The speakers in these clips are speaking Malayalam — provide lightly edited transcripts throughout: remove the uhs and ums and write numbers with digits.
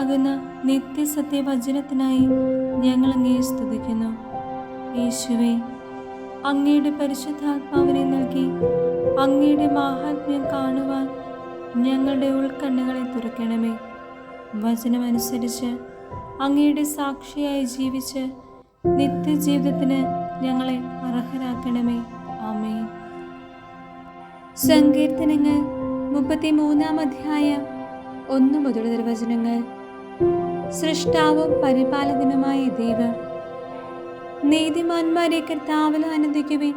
ജീവനാകുന്ന നിത്യസത്യവചനത്തിനായി ഞങ്ങൾ അങ്ങയെ സ്തുതിക്കുന്നു. യേശുവേ, അങ്ങയുടെ പരിശുദ്ധാത്മാവിനെ നൽകി അങ്ങയുടെ മാഹാത്മ്യം കാണുവാൻ ഞങ്ങളുടെ ഉൾക്കണ്ണുകളെ തുറക്കണമേ. വചനമനുസരിച്ച് അങ്ങയുടെ സാക്ഷിയായി ജീവിച്ച് നിത്യജീവിതത്തിന് ഞങ്ങളെ അർഹരാക്കണമേ. ആമേൻ. സങ്കീർത്തനങ്ങൾ 33-ാം അധ്യായം 1 മുതൽ വചനങ്ങൾ. സൃഷ്ടാവും പരിപാലകനുമായ ദൈവം, നീതിമാന്മാരെ കർത്താവിൽ ആനന്ദിക്കുവിൻ.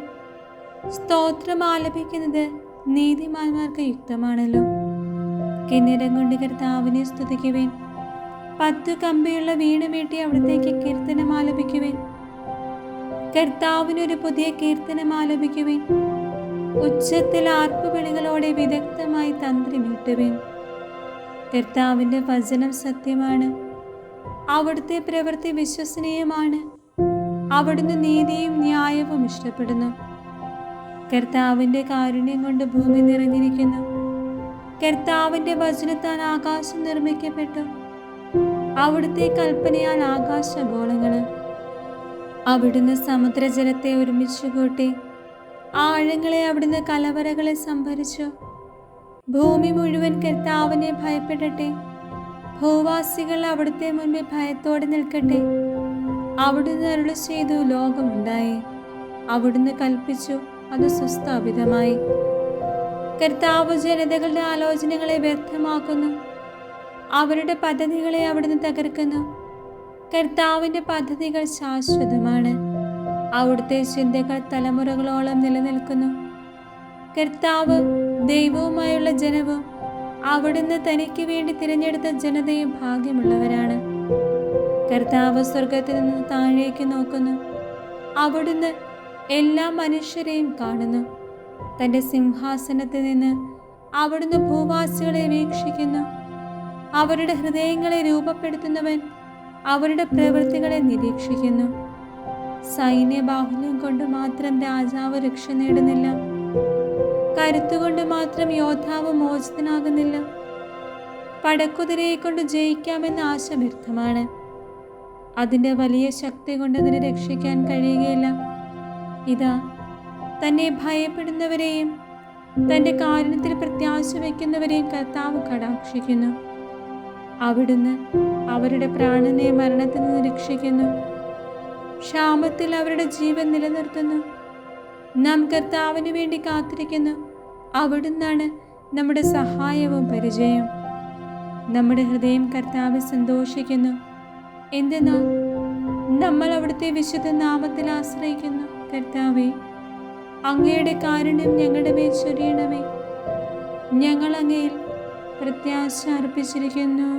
സ്തോത്രം ആലപിക്കുന്നത് നീതിമാന്മാർക്ക് യുക്തമാണല്ലോ. കിന്നരം കൊണ്ട് കർത്താവിനെ സ്തുതിക്കുവിൻ. 10 കമ്പിയുള്ള വീണമീട്ടി അവിടത്തേക്ക് കീർത്തനം ആലപിക്കുവിൻ. കർത്താവിനൊരു പുതിയ കീർത്തനം ആലപിക്കുവിൻ. ഉച്ചത്തിൽ ആർപ്പുവിളികളോടെ വിദഗ്ധമായി തന്ത്രി മീട്ടുവിൻ. കർത്താവിൻ്റെ വചനം സത്യമാണ്, അവിടുത്തെ പ്രവൃത്തി വിശ്വസനീയമാണ്. അവിടുന്ന് നീതിയും ന്യായവും ഇഷ്ടപ്പെടുന്നു. കർത്താവിൻ്റെ കാരുണ്യം കൊണ്ട് ഭൂമി നിറഞ്ഞിരിക്കുന്നു. കർത്താവിൻ്റെ വചനത്താൽ ആകാശം നിർമ്മിക്കപ്പെട്ടു. അവിടുത്തെ കൽപ്പനയാൽ ആകാശഗോളങ്ങൾ. അവിടുന്ന് സമുദ്രജലത്തെ ഒരുമിച്ച് കൂട്ടി. ആഴങ്ങളെ അവിടുന്ന് കലവറകളെ സംഭരിച്ചു. ഭൂമി മുഴുവൻ കർത്താവിനെ ഭയപ്പെടട്ടെ. ഭൂവാസികൾ അവിടുത്തെ മുൻപിൽ ഭയത്തോടെ നിൽക്കട്ടെ. അവിടുന്ന് അരുളി ചെയ്തു, ലോകമുണ്ടായി. അവിടുന്ന് കൽപ്പിച്ചു, അത് സുസ്ഥാപിതമായി. കർത്താവ് ജനതകളുടെ ആലോചനകളെ വ്യർത്ഥമാക്കുന്നു. അവരുടെ പദ്ധതികളെ അവിടുന്ന് തകർക്കുന്നു. കർത്താവിൻ്റെ പദ്ധതികൾ ശാശ്വതമാണ്. അവിടുത്തെ ചിന്തകൾ തലമുറകളോളം നിലനിൽക്കുന്നു. കർത്താവ് ദൈവവുമായുള്ള ജനവും അവിടുന്ന് തനിക്ക് വേണ്ടി തിരഞ്ഞെടുത്ത ജനതയും ഭാഗ്യമുള്ളവരാണ്. കർത്താവ് സ്വർഗത്തിൽ നിന്ന് താഴേക്ക് നോക്കുന്നു. അവിടുന്ന് എല്ലാ മനുഷ്യരെയും കാണുന്നു. തൻ്റെ സിംഹാസനത്തിൽ നിന്ന് അവിടുന്ന് ഭൂവാസികളെ വീക്ഷിക്കുന്നു. അവരുടെ ഹൃദയങ്ങളെ രൂപപ്പെടുത്തുന്നവൻ അവരുടെ പ്രവൃത്തികളെ നിരീക്ഷിക്കുന്നു. സൈന്യബാഹുല്യം കൊണ്ട് മാത്രം രാജാവ് രക്ഷ നേടുന്നില്ല. കരുത്തുകൊണ്ട് മാത്രം യോദ്ധാവ് മോചിതനാകുന്നില്ല. പടക്കുതിരയെ കൊണ്ട് ജയിക്കാമെന്ന ആശ വ്യർത്ഥമാണ്. അതിൻ്റെ വലിയ ശക്തി കൊണ്ട് അതിനെ രക്ഷിക്കാൻ കഴിയുകയില്ല. ഇതാ, തന്നെ ഭയപ്പെടുന്നവരെയും തൻ്റെ കാരുണ്യത്തിൽ പ്രത്യാശ വയ്ക്കുന്നവരെയും കർത്താവ് കടാക്ഷിക്കുന്നു. അവിടുന്ന് അവരുടെ പ്രാണനെ മരണത്തിൽ നിന്ന് രക്ഷിക്കുന്നു. ക്ഷാമത്തിൽ അവരുടെ ജീവൻ നിലനിർത്തുന്നു. നാം കർത്താവിന് വേണ്ടി കാത്തിരിക്കുന്നു. അവിടുന്നാണ് നമ്മുടെ സഹായവും പരിചയവും. നമ്മുടെ ഹൃദയം കർത്താവിൽ സന്തോഷിക്കുന്നു. എന്തെന്നാൽ നമ്മൾ അവിടുത്തെ വിശുദ്ധ നാമത്തിൽ ആശ്രയിക്കുന്നു. കർത്താവേ, അങ്ങയുടെ കാരുണ്യം ഞങ്ങളുടെ മേൽ ചൊരിയണമേ. ഞങ്ങൾ അങ്ങയിൽ പ്രത്യാശ അർപ്പിച്ചിരിക്കുന്നു.